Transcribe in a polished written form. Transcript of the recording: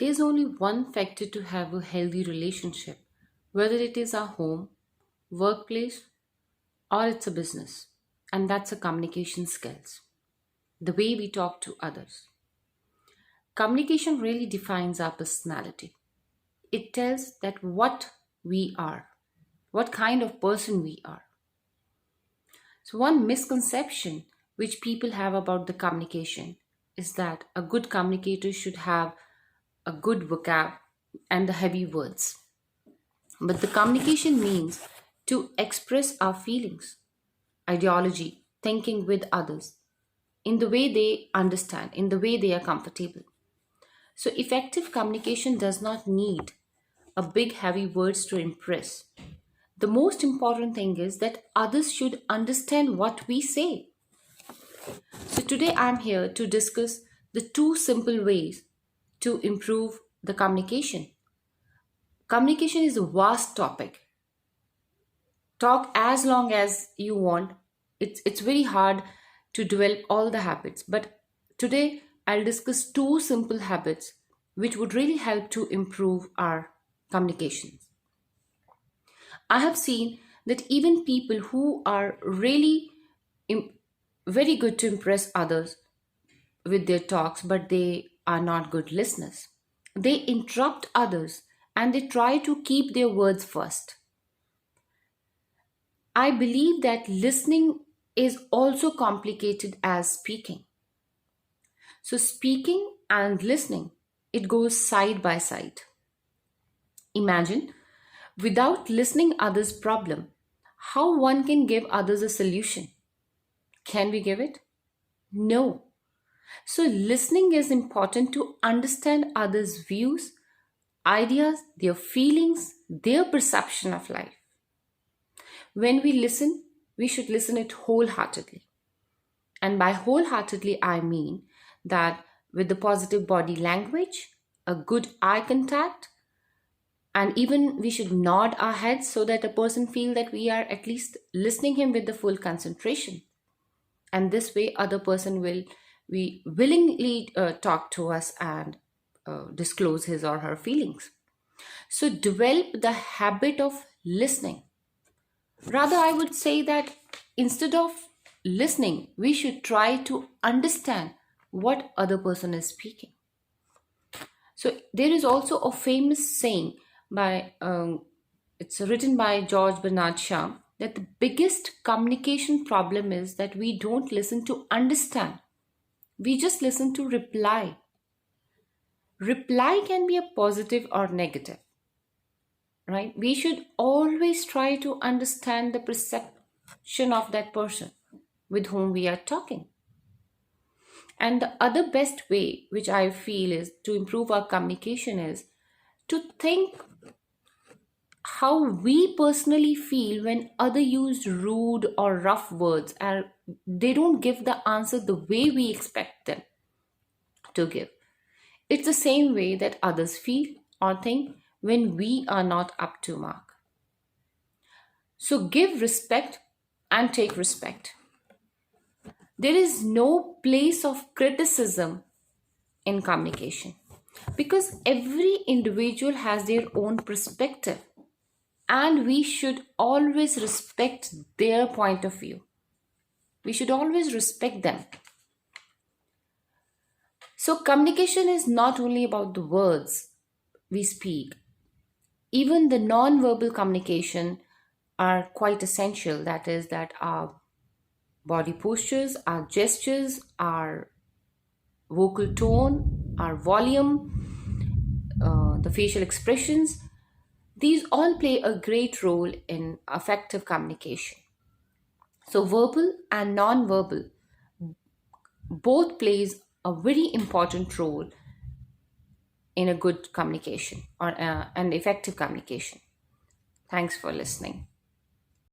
There's only one factor to have a healthy relationship, whether it is our home, workplace, or it's a business, and that's a communication skills, the way we talk to others. Communication really defines our personality. It tells that what we are, what kind of person we are. So, one misconception which people have about the communication is that a good communicator should have a good vocab and the heavy words. But the communication means to express our feelings, ideology, thinking with others in the way they understand, in the way they are comfortable. So, effective communication does not need a big heavy words to impress. The most important thing is that others should understand what we say. So, today I'm here to discuss the two simple ways to improve the communication. Communication is a vast topic. Talk as long as you want. It's very hard to develop all the habits. But today I'll discuss two simple habits which would really help to improve our communications. I have seen that even people who are really im- very good to impress others with their talks, but they are not good listeners. They interrupt others and they try to keep their words first. I believe that listening is also complicated as speaking. So, speaking and listening, it goes side by side. Imagine without listening others' problem, how one can give others a solution. Can we give it? No. So, listening is important to understand others' views, ideas, their feelings, their perception of life. When we listen, we should listen it wholeheartedly. And by wholeheartedly, I mean that with the positive body language, a good eye contact, and even we should nod our heads so that a person feel that we are at least listening him with the full concentration. And this way, other person will we willingly talk to us and disclose his or her feelings. So develop the habit of listening. Rather, I would say that instead of listening, we should try to understand what other person is speaking. So there is also a famous saying by it's written by George Bernard Shaw that the biggest communication problem is that we don't listen to understand. We just listen to reply. Reply can be a positive or negative, right? We should always try to understand the perception of that person with whom we are talking. And the other best way, which I feel is to improve our communication, is to think how we personally feel when other use rude or rough words and they don't give the answer the way we expect them to give. It's the same way that others feel or think when we are not up to mark. So give respect and take respect. There is no place of criticism in communication because every individual has their own perspective and we should always respect their point of view. We should always respect them. So, communication is not only about the words we speak, even the non-verbal communication are quite essential. That is, that our body postures, our gestures, our vocal tone, our volume, the facial expressions, these all play a great role in effective communication. So verbal and non-verbal both plays a very important role in a good communication or an effective communication. Thanks for listening.